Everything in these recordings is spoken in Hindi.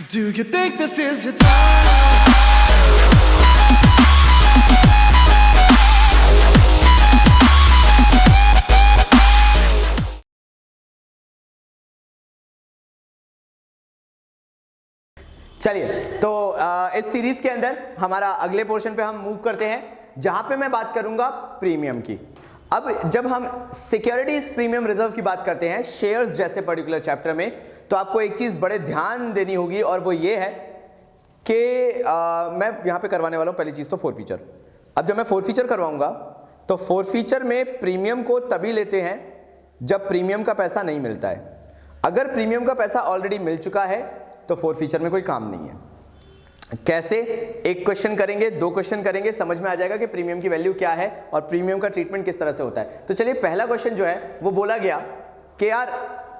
Do you think this is your time? चलिए तो इस सीरीज के अंदर हमारा अगले पोर्शन पे हम मूव करते हैं जहां पे मैं बात करूंगा प्रीमियम की। अब जब हम सिक्योरिटीज प्रीमियम रिजर्व की बात करते हैं शेयर्स जैसे पर्टिकुलर चैप्टर में, तो आपको एक चीज बड़े ध्यान देनी होगी और वो ये है कि मैं यहां पे करवाने वाला हूं पहली चीज तो फोर फीचर। अब जब मैं फोर फीचर करवाऊंगा तो फोर फीचर में प्रीमियम को तभी लेते हैं जब प्रीमियम का पैसा नहीं मिलता है। अगर प्रीमियम का पैसा ऑलरेडी मिल चुका है तो फोर फीचर में कोई काम नहीं है। कैसे? एक क्वेश्चन करेंगे, दो क्वेश्चन करेंगे, समझ में आ जाएगा कि प्रीमियम की वैल्यू क्या है और प्रीमियम का ट्रीटमेंट किस तरह से होता है। तो चलिए पहला क्वेश्चन जो है वो बोला गया कि यार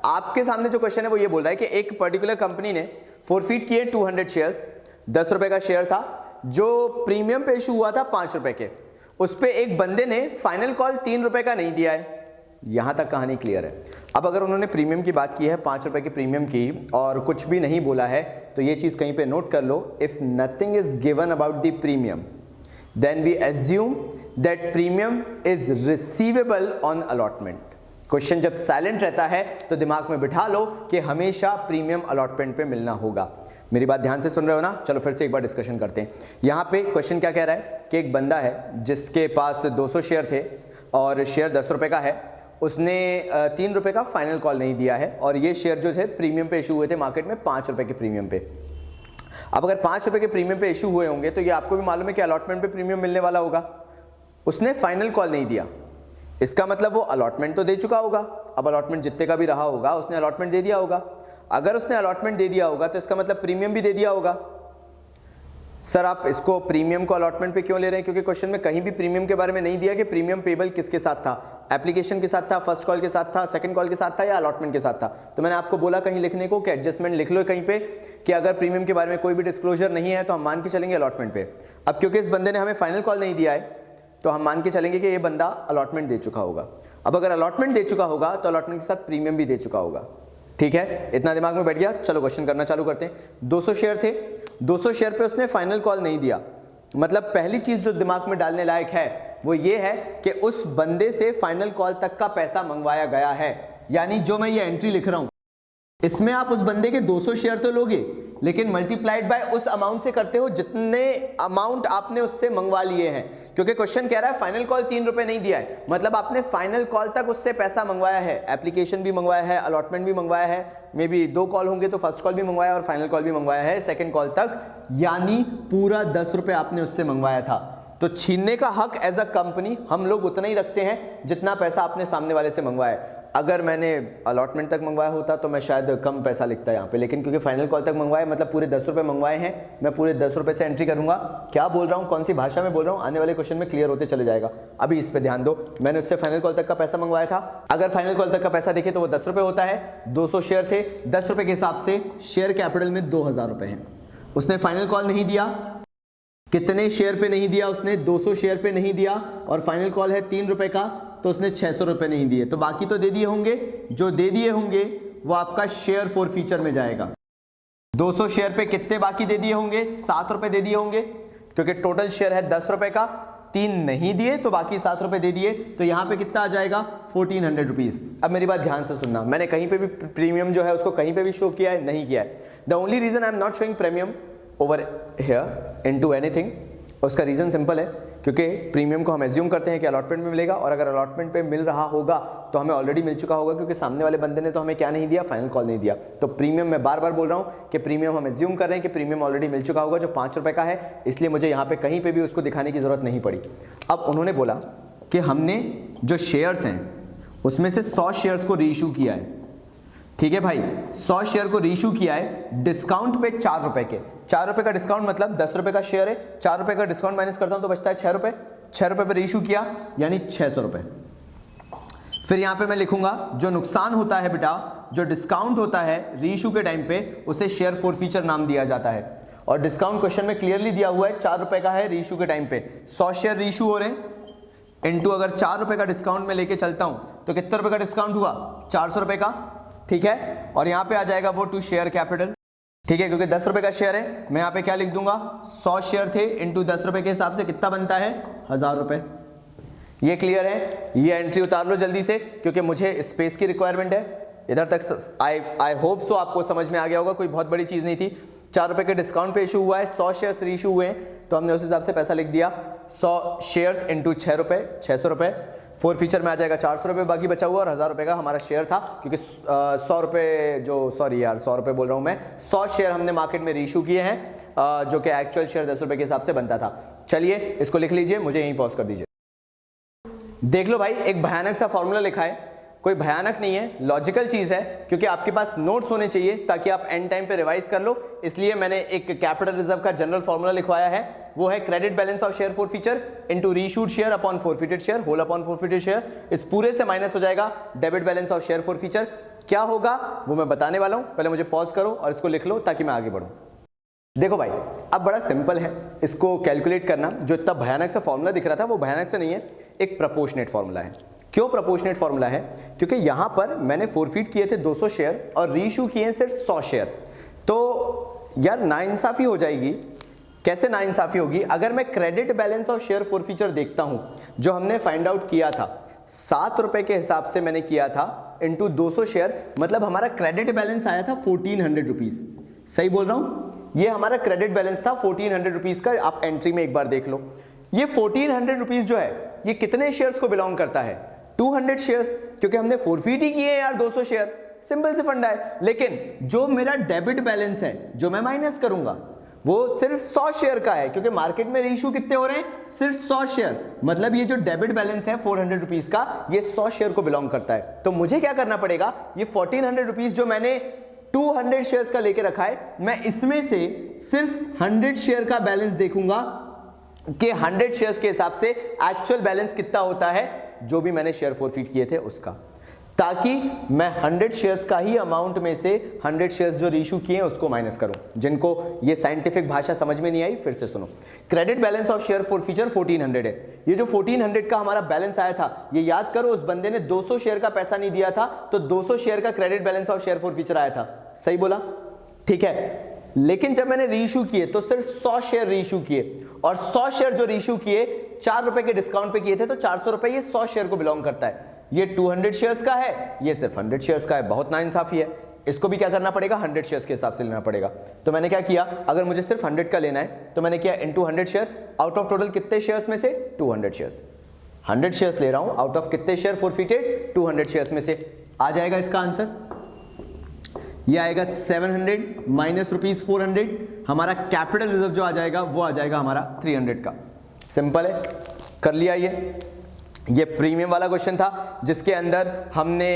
आपके सामने जो क्वेश्चन है वो ये बोल रहा है कि एक पर्टिकुलर कंपनी ने फोरफीट किए 200 शेयर्स, 10 रुपए का शेयर था जो प्रीमियम पे इशू हुआ था 5 रुपए के। उस पर एक बंदे ने फाइनल कॉल 3 रुपए का नहीं दिया है। यहां तक कहानी क्लियर है। अब अगर उन्होंने प्रीमियम की बात की है 5 रुपए की प्रीमियम की और कुछ भी नहीं बोला है तो ये चीज कहीं पे नोट कर लो, if nothing is given about the premium then we assume that premium is receivable on allotment. Question जब साइलेंट रहता है तो दिमाग में बिठा लो कि हमेशा प्रीमियम अलॉटमेंट पे मिलना होगा। मेरी बात ध्यान से सुन रहे हो ना? चलो फिर से एक बार डिस्कशन करते हैं। यहां पे क्वेश्चन क्या कह रहा है कि एक बंदा है जिसके पास 200 शेयर थे और शेयर 10 रुपए का है, उसने 3 रुपए का फाइनल कॉल नहीं दिया है और ये शेयर जो थे प्रीमियम पे इशू हुए थे मार्केट में 5 रुपए के प्रीमियम पे। अब अगर 5 रुपए के प्रीमियम पे इशू हुए होंगे तो ये आपको भी मालूम है कि अलॉटमेंट पे प्रीमियम मिलने वाला होगा। उसने फाइनल कॉल नहीं दिया, इसका मतलब वो अलॉटमेंट तो दे चुका होगा। अब अलॉटमेंट जितने का भी रहा होगा उसने अलॉटमेंट दे दिया होगा। अगर उसने अलॉटमेंट दे दिया होगा तो इसका मतलब प्रीमियम भी दे दिया होगा। सर आप इसको प्रीमियम को अलॉटमेंट पे क्यों ले रहे हैं? क्योंकि क्वेश्चन में कहीं भी प्रीमियम के बारे में नहीं दिया कि प्रीमियम पेबल किसके साथ था, एप्लीकेशन के साथ था, फर्स्ट कॉल के साथ था, सेकंड कॉल के साथ था या अलॉटमेंट के साथ था। तो मैंने आपको बोला कहीं लिखने को कि एडजस्टमेंट लिख लो कहीं पे कि अगर प्रीमियम के बारे में कोई भी डिस्क्लोजर नहीं है तो हम मान के चलेंगे अलॉटमेंट पे। अब क्योंकि इस बंदे ने हमें फाइनल कॉल नहीं दिया है तो हम मान के चलेंगे कि ये बंदा अलॉटमेंट दे चुका होगा। अब अगर अलॉटमेंट दे चुका होगा तो अलॉटमेंट के साथ प्रीमियम भी दे चुका होगा। ठीक है, इतना दिमाग में बैठ गया? चलो क्वेश्चन करना चालू करते हैं। 200 शेयर थे, 200 शेयर पे उसने फाइनल कॉल नहीं दिया। मतलब पहली चीज जो दिमाग में डालने लायक है वो ये है कि उस बंदे से फाइनल कॉल तक का पैसा मंगवाया गया है। यानी जो मैं ये एंट्री लिख रहा हूं इसमें आप उस बंदे के 200 शेयर तो लोगे लेकिन मल्टीप्लाइड बाय उस अमाउंट से करते हो जितने अमाउंट आपने उससे मंगवा लिए हैं। क्योंकि क्वेश्चन कह रहा है फाइनल कॉल 3 रुपए नहीं दिया है, मतलब आपने फाइनल कॉल तक उससे पैसा मंगवाया है, एप्लीकेशन भी मंगवाया है, अलॉटमेंट भी मंगवाया है, मे बी 2 कॉल होंगे तो फर्स्ट कॉल भी मंगवाया और फाइनल कॉल भी मंगवाया है सेकंड कॉल तक, यानी पूरा 10 रुपए आपने उससे मंगवाया था। तो छीनने का हक एज अ कंपनी हम लोग उतना ही रखते हैं जितना पैसा आपने सामने वाले से मंगवाया। अगर मैंने अलॉटमेंट तक मंगवाया होता तो मैं शायद कम पैसा लिखता यहाँ पे, लेकिन क्योंकि फाइनल कॉल तक मंगवाए मतलब पूरे 10 रुपए मंगवाए हैं, मैं पूरे 10 रुपए से एंट्री करूंगा। क्या बोल रहा हूँ, कौन सी भाषा में बोल रहा हूँ, आने वाले क्वेश्चन में क्लियर होते चले जाएगा। अभी इस पे ध्यान दो, मैंने उससे फाइनल कॉल तक का पैसा मंगवाया था। अगर फाइनल कॉल तक का पैसा देखे तो वो 10 रुपए होता है। 200 शेयर थे, 10 रुपए के हिसाब से शेयर कैपिटल में 2000 रुपए है। उसने फाइनल कॉल नहीं दिया, कितने शेयर पे नहीं दिया उसने? 200 शेयर पे नहीं दिया और फाइनल कॉल है 3 रुपए का तो उसने 600 रुपए नहीं दिए। तो बाकी तो दे दिए होंगे, जो दे दिए होंगे वो आपका शेयर फोर फीचर में जाएगा। 200 शेयर पे कितने बाकी दे दिए होंगे? 7 रुपए दे दिए होंगे क्योंकि टोटल शेयर है 10 रुपए का, 3 नहीं दिए तो बाकी 7 रुपए दे दिए, तो यहां पे कितना आ जाएगा? 1400 रुपीज। अब मेरी बात ध्यान से सुनना, मैंने कहीं पे भी प्रीमियम जो है उसको कहीं पे भी शो किया है? नहीं किया है। The only reason I am not showing premium over here into anything, उसका रीजन सिंपल है क्योंकि प्रीमियम को हम एज्यूम करते हैं कि अलॉटमेंट में मिलेगा और अगर अलॉटमेंट पे मिल रहा होगा तो हमें ऑलरेडी मिल चुका होगा क्योंकि सामने वाले बंदे ने तो हमें क्या नहीं दिया? फाइनल कॉल नहीं दिया। तो प्रीमियम मैं बार बार बोल रहा हूं कि प्रीमियम हम एज्यूम कर रहे हैं कि प्रीमियम ऑलरेडी मिल चुका होगा जो 5 रुपए का है, इसलिए मुझे यहाँ पे कहीं पे भी उसको दिखाने की जरूरत नहीं पड़ी। अब उन्होंने बोला कि हमने जो शेयर्स हैं उसमें से 100 शेयर्स को रीइशू किया है। ठीक है भाई, 100 शेयर को रीइशू किया है डिस्काउंट पे 4 रुपए के। 4 रुपए का डिस्काउंट मतलब 10 रुपए का शेयर है, 4 रुपए का डिस्काउंट माइनस करता हूं तो बचता है 6 रुपए। 6 रुपए पे रीइशू किया यानी 600 रुपए। फिर यहां पे मैं लिखूंगा जो नुकसान होता है बेटा, जो डिस्काउंट होता है रीइशू के टाइम पे उसे शेयर फोर फीचर नाम दिया जाता है। और डिस्काउंट क्वेश्चन में क्लियरली दिया हुआ है 4 रुपए का है रीइशू के टाइम पे। 100 शेयर रीइशू हो रहे हैं इनटू अगर 4 रुपए का डिस्काउंट में लेके चलता हूं तो कितने रुपए का डिस्काउंट हुआ? 400 रुपए का। ठीक है, और यहां पे आ जाएगा वो टू शेयर कैपिटल। ठीक है, क्योंकि 10 रुपए का शेयर है, मैं यहां पे क्या लिख दूंगा, 100 शेयर थे इंटू 10 रुपए के हिसाब से कितना बनता है, 1000 रुपए। ये क्लियर है, ये एंट्री उतार लो जल्दी से, क्योंकि मुझे स्पेस की रिक्वायरमेंट है। इधर तक आई होप सो आपको समझ में आ गया होगा, कोई बहुत बड़ी चीज नहीं थी। 4 रुपए के डिस्काउंट पे इशू हुआ है, 100 शेयर्स रीइशू हुए हैं, तो हमने उस हिसाब से पैसा लिख दिया 100 शेयर्स इंटू 6 रुपए, 600 रुपए। फोर फीचर में आ जाएगा 400 रुपए बाकी बचा हुआ, और 1000 रुपए का हमारा शेयर था, क्योंकि 100 रुपए जो, सॉरी यार 100 रुपए बोल रहा हूं मैं, 100 शेयर हमने मार्केट में रीइशू किए हैं, जो कि एक्चुअल शेयर 10 रुपए के हिसाब से बनता था। चलिए इसको लिख लीजिए, मुझे यहीं पॉज कर दीजिए। देख लो भाई, एक भयानक सा फॉर्मूला लिखा है, कोई भयानक नहीं है, लॉजिकल चीज है, क्योंकि आपके पास नोट्स होने चाहिए ताकि आप एंड टाइम पे रिवाइज कर लो। इसलिए मैंने एक कैपिटल रिजर्व का जनरल फॉर्मूला लिखवाया है, वो है credit balance of share forfeiture into reissued share upon forfeited share whole upon forfeited share. इस पूरे से माइनस हो जाएगा debit balance of share forfeiture. क्या होगा वो मैं बताने वाला हूं, पहले मुझे पॉज करो और इसको लिख लो ताकि मैं आगे बढ़ूं। देखो भाई, अब बड़ा सिंपल है इसको कैलकुलेट करना। जो इतना भयानक सा फॉर्मूला दिख रहा था वो भयानक से नहीं है, एक प्रोपोर्शनेट फॉर्मूला है। क्यों प्रोपोर्शनेट फॉर्मूला है? क्योंकि यहां पर मैंने फॉरफिट किए थे 200 शेयर और रीइशू किए हैं सिर्फ 100 शेयर। तो यार नाइंसाफी हो जाएगी। कैसे नाइंसाफी होगी? अगर मैं credit balance of share forfeiture देखता हूं, जो हमने फाइंड आउट किया था 7 रुपए के हिसाब से मैंने किया था इंटू 200 शेयर, मतलब हमारा क्रेडिट बैलेंस आया था 1400 रुपीज। सही बोल रहा हूं? ये हमारा क्रेडिट बैलेंस था 1400 रुपीज का। आप एंट्री में एक बार देख लो, ये 1400 रुपीज जो है ये कितने शेयर्स को बिलोंग करता है? 200 शेयर्स, क्योंकि हमने फॉरफिट ही किए हैं यार 200 शेयर। सिंपल से फंडा है। लेकिन जो मेरा डेबिट बैलेंस है, जो मैं माइनस करूंगा, वो सिर्फ 100 शेयर का है, क्योंकि मार्केट में रीइशू कितने हो रहे हैं? सिर्फ 100 शेयर। मतलब ये जो डेबिट बैलेंस है 400 रुपीज का, ये 100 शेयर को बिलोंग करता है। तो मुझे क्या करना पड़ेगा? ये 1400 रुपीज जो मैंने 200 शेयर्स का लेके रखा है, मैं इसमें से सिर्फ 100 शेयर का बैलेंस देखूंगा कि 100 शेयर्स के हिसाब से एक्चुअल बैलेंस कितना होता है, जो भी मैंने शेयर फॉरफिट किए थे उसका, ताकि मैं 100 शेयर्स का ही अमाउंट में से 100 शेयर्स जो रीइशू किए हैं उसको माइनस करूं। जिनको ये साइंटिफिक भाषा समझ में नहीं आई, फिर से सुनो। Credit balance of share forfeiture 1400 है। ये जो 1400 का हमारा बैलेंस आया था, ये याद करो उस बंदे ने 200 शेयर का पैसा नहीं दिया था, तो 200 शेयर का credit balance of share forfeiture आया था। सही बोला? ठीक है। लेकिन जब मैंने रीइशू किए तो सिर्फ 100 शेयर रीइशू किए, और 100 शेयर जो रीइशू किए 4 रुपए के डिस्काउंट पे किए थे, तो 400 रुपए ये 100 शेयर को बिलोंग करता है। ये 200 शेयर्स का है, ये सिर्फ 100 शेयर्स का है। बहुत नाइंसाफी है। इसको भी क्या करना पड़ेगा? 100 शेयर्स के हिसाब से लेना पड़ेगा। तो मैंने क्या किया, अगर मुझे सिर्फ 100 का लेना है तो मैंने किया into 100 share. Out of total कितने शेयर्स में से? 200 शेयर्स। 100 शेयर्स ले रहा हूं, आउट ऑफ कितने शेयर फॉरफिटेड? 200 शेयर्स में से। आ जाएगा इसका आंसर, ये आएगा 700 माइनस रुपीज 400। हमारा कैपिटल रिजर्व जो आ जाएगा वो आ जाएगा हमारा 300 का। सिंपल है, कर लिया। ये प्रीमियम वाला क्वेश्चन था, जिसके अंदर हमने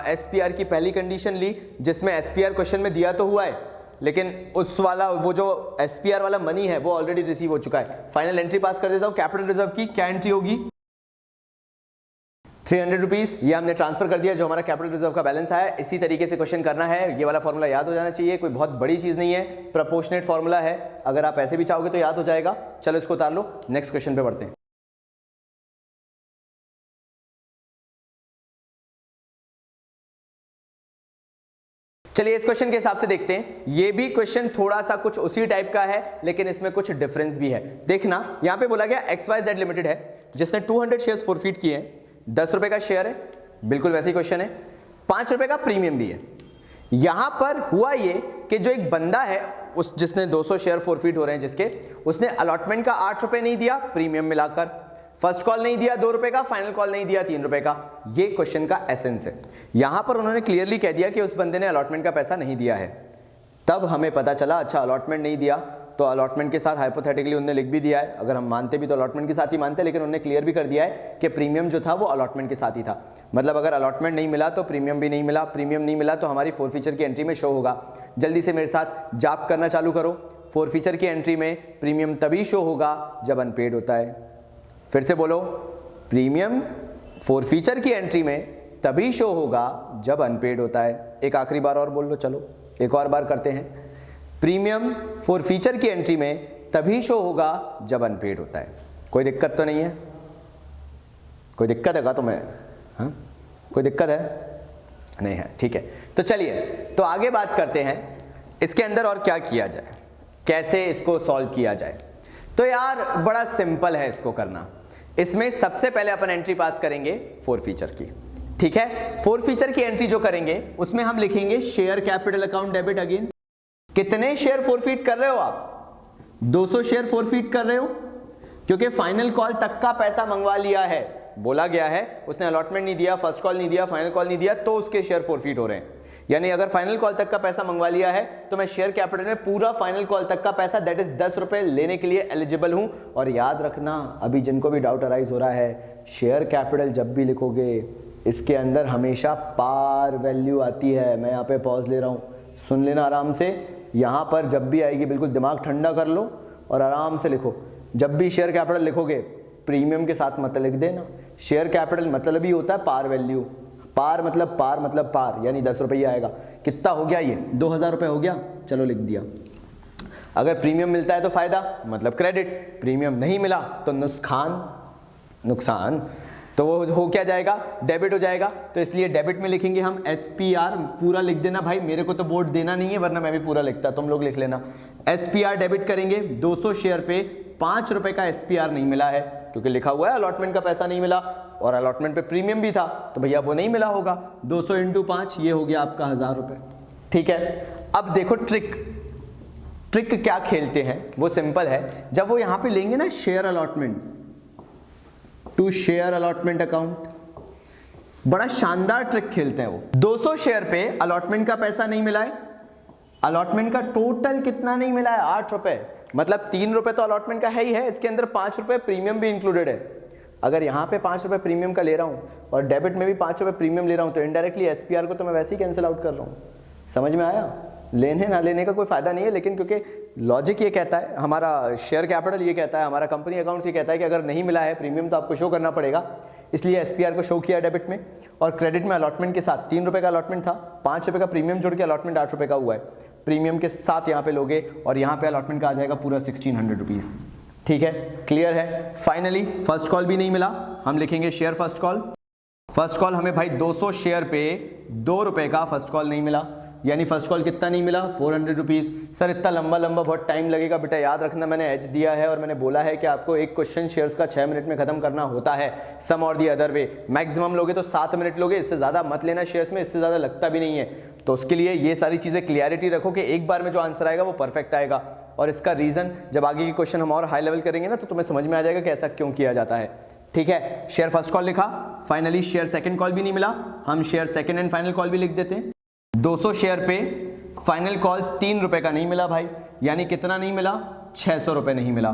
एसपीआर की पहली कंडीशन ली, जिसमें एसपीआर क्वेश्चन में दिया तो हुआ है, लेकिन उस वाला वो जो एसपीआर वाला मनी है वो ऑलरेडी रिसीव हो चुका है। फाइनल एंट्री पास कर देता हूं। कैपिटल रिजर्व की क्या एंट्री होगी? 300 रुपीज। ये हमने ट्रांसफर कर दिया, जो हमारा कैपिटल रिजर्व का बैलेंस आया। इसी तरीके से क्वेश्चन करना है। ये वाला फॉर्मूला याद हो जाना चाहिए, कोई बहुत बड़ी चीज नहीं है, प्रोपोर्शनेट फॉर्मूला है। अगर आप ऐसे भी चाहोगे तो याद हो जाएगा। चलो इसको उतार लो, नेक्स्ट क्वेश्चन पे बढ़ते हैं। चलिए इस क्वेश्चन के हिसाब से देखते हैं। ये भी क्वेश्चन थोड़ा सा कुछ उसी टाइप का है, लेकिन इसमें कुछ डिफरेंस भी है। देखना, यहां पे बोला गया XYZ लिमिटेड है, जिसने 200 शेयर्स फॉरफिट किए हैं। 10 रुपए का शेयर है, बिल्कुल वैसे ही क्वेश्चन है। 5 रुपए का प्रीमियम भी है। यहां पर हुआ ये कि जो एक बंदा है, उस जिसने 200 शेयर फॉरफिट हो रहे हैं जिसके, उसने अलॉटमेंट का 8 रुपए नहीं दिया प्रीमियम मिलाकर, फर्स्ट कॉल नहीं दिया 2 रुपए का, फाइनल कॉल नहीं दिया 3 रुपए का। ये क्वेश्चन का एसेंस है। यहां पर उन्होंने क्लियरली कह दिया कि उस बंदे ने अलॉटमेंट का पैसा नहीं दिया है। तब हमें पता चला, अच्छा अलॉटमेंट नहीं दिया तो अलॉटमेंट के साथ हाइपोथेटिकली उन्होंने लिख भी दिया है। अगर हम मानते भी तो अलॉटमेंट के साथ ही मानते, लेकिन उन्होंने क्लियर भी कर दिया है कि प्रीमियम जो था वो अलॉटमेंट के साथ ही था। मतलब अगर अलॉटमेंट नहीं मिला तो प्रीमियम भी नहीं मिला, प्रीमियम नहीं मिला तो हमारी फॉरफीचर की एंट्री में शो होगा। जल्दी से मेरे साथ जाप करना चालू करो। फॉरफीचर की एंट्री में प्रीमियम तभी शो होगा जब अनपेड होता है। फिर से बोलो, प्रीमियम फॉरफीचर की एंट्री में तभी शो होगा जब अनपेड होता है। एक आखिरी बार और बोल लो, चलो एक और बार करते हैं। प्रीमियम फॉरफीचर की एंट्री में तभी शो होगा जब अनपेड होता है। कोई दिक्कत तो नहीं है? कोई दिक्कत है क्या तुम्हें? हाँ, कोई दिक्कत है? नहीं है, ठीक है। तो चलिए तो आगे बात करते हैं इसके अंदर और क्या किया जाए, कैसे इसको सॉल्व किया जाए? तो यार बड़ा सिंपल है इसको करना। इसमें सबसे पहले अपन एंट्री पास करेंगे फोर फीचर की, ठीक है। फोर फीचर की एंट्री जो करेंगे उसमें हम लिखेंगे share capital account debit again. कितने शेयर फोरफीट कर रहे हो आप? 200 शेयर फोरफीट कर रहे हो, क्योंकि फाइनल कॉल तक का पैसा मंगवा लिया है, बोला गया है, उसने अलॉटमेंट नहीं दिया, फर्स्ट कॉल नहीं दिया, फाइनल कॉल नहीं दिया, तो उसके शेयर फोरफीट हो रहे हैं। यानी अगर फाइनल कॉल तक का पैसा मंगवा लिया है तो मैं शेयर कैपिटल में पूरा फाइनल कॉल तक का पैसा दैट इज 10 रुपए लेने के लिए एलिजिबल हूं। और याद रखना, अभी जिनको भी डाउट अराइज हो रहा है, शेयर कैपिटल जब भी लिखोगे इसके अंदर हमेशा पार वैल्यू आती है। मैं यहाँ पे पॉज ले रहा हूँ, सुन लेना आराम से। यहाँ पर जब भी आएगी बिल्कुल दिमाग ठंडा कर लो और आराम से लिखो। जब भी शेयर कैपिटल लिखोगे प्रीमियम के साथ मत लिख देना। शेयर कैपिटल मतलब ही होता है पार वैल्यू। पार मतलब पार, यानी 10 रुपये आएगा। कितना हो गया ये? 2000 रुपये हो गया, चलो लिख दिया। अगर प्रीमियम मिलता है तो फायदा, मतलब क्रेडिट। प्रीमियम नहीं मिला तो नुकसान। तो वो हो क्या जाएगा? डेबिट हो जाएगा। तो इसलिए डेबिट में लिखेंगे हम SPR, पूरा लिख देना भाई, मेरे को तो बोर्ड देना नहीं है वरना मैं भी पूरा लिखता, तुम लोग लिख लेना। SPR डेबिट करेंगे। 200 शेयर पे 5 रुपए का SPR नहीं मिला है, क्योंकि लिखा हुआ है अलॉटमेंट का पैसा नहीं मिला, और अलॉटमेंट पे प्रीमियम भी था, तो भैया वो नहीं मिला होगा। 200 × 5 ये हो गया आपका 1000 रुपए, ठीक है। अब देखो ट्रिक क्या खेलते हैं, वो सिंपल है। जब वो यहां पे लेंगे ना share allotment to share allotment account, बड़ा शानदार ट्रिक खेलते हैं वो। 200 शेयर पे अलॉटमेंट का पैसा नहीं मिला है, अलॉटमेंट का टोटल कितना नहीं मिला है? 8 रुपए, मतलब 3 रुपए तो अलॉटमेंट का है ही है, इसके अंदर 5 रुपए प्रीमियम भी इंक्लूडेड है। अगर यहां पे 5 रुपए प्रीमियम का ले रहा हूं और डेबिट में भी 5 रुपए प्रीमियम ले रहा हूं, तो इनडायरेक्टली SPR को तो मैं वैसे ही कैंसिल आउट कर रहा हूं। समझ में आया? लेने ना लेने का कोई फायदा नहीं है, लेकिन क्योंकि लॉजिक ये कहता है, हमारा शेयर कैपिटल ये कहता है, हमारा कंपनी अकाउंट्स ये कहता है कि अगर नहीं मिला है प्रीमियम तो आपको शो करना पड़ेगा, इसलिए SPR को शो किया डेबिट में। और क्रेडिट में अलॉटमेंट के साथ 3 रुपए का अलॉटमेंट था, 5 रुपए का प्रीमियम जोड़ के अलॉटमेंट 8 रुपए का हुआ है, प्रीमियम के साथ यहाँ पे लोगे और यहाँ पे अलॉटमेंट का आ जाएगा पूरा 1600 रुपीज, ठीक है। क्लियर है? फाइनली फर्स्ट कॉल भी नहीं मिला, हम लिखेंगे share first call. First call हमें भाई 200 शेयर पे 2 रुपए का फर्स्ट कॉल नहीं मिला, यानी फर्स्ट कॉल कितना नहीं मिला? 400 रुपीज। सर इतना लंबा बहुत टाइम लगेगा। बेटा याद रखना, मैंने एज दिया है और मैंने बोला है कि आपको एक क्वेश्चन शेयर्स का 6 मिनट में खत्म करना होता है, सम और दी अदर वे। मैक्सिमम लोगे तो 7 मिनट लोगे, इससे ज्यादा मत लेना शेयर्स में, इससे ज्यादा लगता भी नहीं है। तो उसके लिए ये सारी चीजें क्लियरिटी रखो कि एक बार में जो आंसर आएगा वो परफेक्ट आएगा, और इसका रीजन जब आगे की क्वेश्चन हम और हाई लेवल करेंगे ना तो तुम्हें समझ में आ जाएगा कि ऐसा क्यों किया जाता है, ठीक है। शेयर फर्स्ट कॉल लिखा, फाइनली शेयर सेकंड कॉल भी नहीं मिला, हम share second and final call भी लिख देते हैं। 200 शेयर पे फाइनल कॉल 3 रुपए का नहीं मिला भाई, यानी कितना नहीं मिला? 600 रुपए नहीं मिला।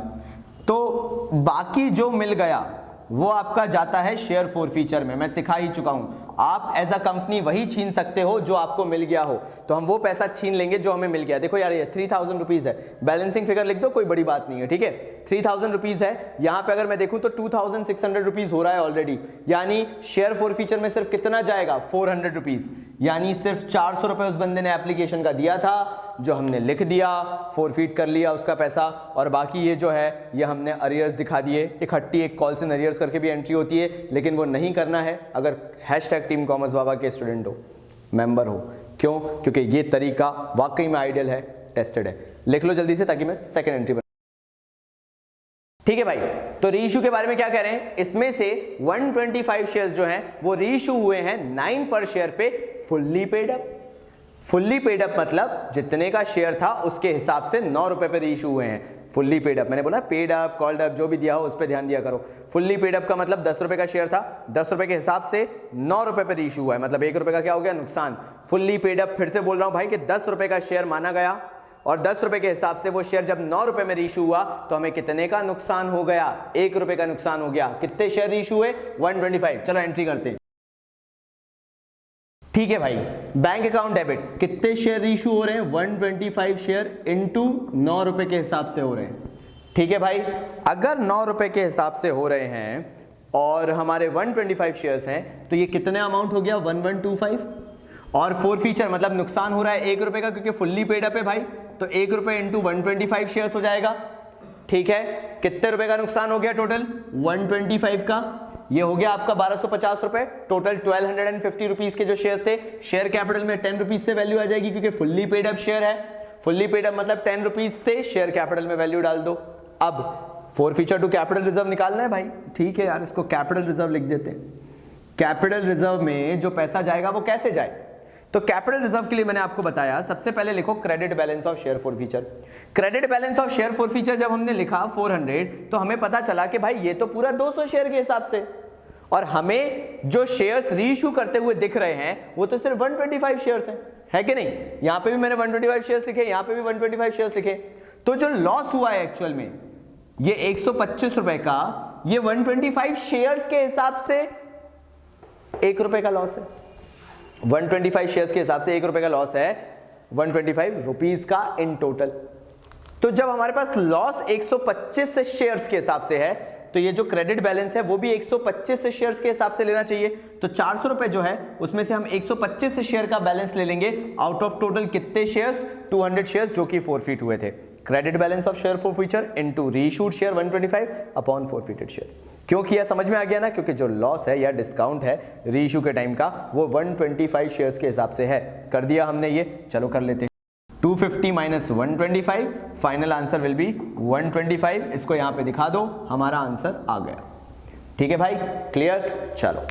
तो बाकी जो मिल गया वो आपका जाता है शेयर फोर फीचर में। मैं सिखा ही चुका हूं, आप एज अ कंपनी वही छीन सकते हो जो आपको मिल गया हो, तो हम वो पैसा छीन लेंगे जो हमें मिल गया। देखो यार ये 3000 रुपीज है, बैलेंसिंग फिगर लिख दो, कोई बड़ी बात नहीं है, ठीक है। 3000 रुपीज है, यहां पे अगर मैं देखूं तो 2600 रुपीज हो रहा है ऑलरेडी, यानी शेयर फोर फीचर में सिर्फ कितना जाएगा? 400 रुपीज, यानी सिर्फ 400 रुपए उस बंदे ने एप्लीकेशन का दिया था, जो हमने लिख दिया, फोरफीट कर लिया उसका पैसा, और बाकी ये जो है ये हमने अरियर्स दिखा दिए। इकट्ठी एक कॉल्स इन अरियर्स करके भी एंट्री होती है, लेकिन वो नहीं करना है अगर #टीम कॉमर्स बाबा के स्टूडेंट हो, मेंबर हो। क्यों? क्योंकि ये तरीका वाकई में आइडियल है, टेस्टेड है। लिख लो जल्दी से ताकि मैं सेकंड एंट्री बना। ठीक है भाई, तो रीइश्यू के बारे में क्या कह रहे हैं? इसमें से 125 शेयर्स जो हैं वो रीइश्यू हुए हैं 9 पर शेयर पे fully paid up. Fully paid up मतलब जितने का शेयर था उसके हिसाब से 9 रुपए पे रीइश्यू हुए हैं। फुल्ली पेड अप, मैंने बोला पेड अप कॉल्ड अप जो भी दिया हो उस पर ध्यान दिया करो। फुल्ली पेड अप का मतलब 10 रुपए का शेयर था, 10 रुपए के हिसाब से 9 रुपए पे रीइश्यू हुआ है, मतलब 1 रुपए का क्या हो गया? नुकसान। फुल्ली पेड अप, फिर से बोल रहा हूं भाई कि 10 रुपए का शेयर माना गया और 10 रुपए के हिसाब से वो शेयर जब 9 रुपए में रीइश्यू हुआ तो हमें कितने का नुकसान हो गया? 1 रुपए का नुकसान हो गया। कितने शेयर रीइश्यू हुए? 125। चलो एंट्री करते हैं। ठीक है भाई, बैंक अकाउंट डेबिट, कितने शेयर रीइश्यू हो रहे हैं? 125 शेयर इंटू 9 रुपए के हिसाब से हो रहे हैं। ठीक है भाई, अगर 9 रुपए के हिसाब से हो रहे हैं और हमारे 125 शेयर्स हैं तो ये कितने अमाउंट हो गया? 1125। और फोर फीचर मतलब नुकसान हो रहा है 1 रुपए का, क्योंकि फुल्ली पेड अप है भाई, तो 1 रुपए इंटू 125 शेयर्स हो जाएगा। ठीक है, कितने रुपए का नुकसान हो गया टोटल? 125 का। ये हो गया आपका 1250 रुपए। टोटल 1250 रुपीज के जो शेयर्स थे, शेयर कैपिटल में 10 रुपीज से वैल्यू आ जाएगी क्योंकि फुल्ली पेड अप शेयर है। फुल्ली पेड अप मतलब 10 रुपीज से शेयर कैपिटल में वैल्यू डाल दो। अब फोरफीचर टू कैपिटल रिजर्व निकालना है भाई, ठीक है यार, इसको कैपिटल रिजर्व लिख देते हैं। कैपिटल रिजर्व में जो पैसा जाएगा वो कैसे जाए, तो कैपिटल रिजर्व के लिए मैंने आपको बताया, सबसे पहले लिखो credit balance of share forfeiture. Credit balance of share forfeiture जब हमने लिखा 400, तो हमें पता चला कि भाई ये तो पूरा 200 शेयर के हिसाब से, और हमें जो शेयर्स रीइश्यू करते हुए दिख रहे हैं वो तो सिर्फ 125 शेयर्स हैं, है कि नहीं। यहां पे भी मैंने 125 शेयर्स लिखे, यहां पे भी 125 शेयर्स लिखे। तो जो लॉस हुआ है एक्चुअल में ये 125 रुपए का, ये 125 शेयर्स के हिसाब से 1 रुपए का लॉस है। 125 शेयर्स के हिसाब से 1 रुपए का लॉस है, 125 रुपीस का इन टोटल। तो जब हमारे पास लॉस 125 शेयर्स के हिसाब से है, तो ये जो क्रेडिट बैलेंस है वो भी 125 शेयर्स के हिसाब से लेना चाहिए। तो 400 रुपए जो है उसमें से हम 125 शेयर का बैलेंस ले लेंगे, आउट ऑफ टोटल कितने शेयर्स, 200 शेयर्स जो कि फोरफीट हुए थे। Credit balance of share forfeiture into reissued share 125 upon forfeited share. क्यों किया समझ में आ गया ना, क्योंकि जो लॉस है या डिस्काउंट है रीइश्यू के टाइम का वो 125 शेयर्स के हिसाब से है। कर दिया हमने ये, चलो कर लेते हैं। 250 minus 125, final answer will be 125। इसको यहां पे दिखा दो, हमारा आंसर आ गया। ठीक है भाई, क्लियर, चलो।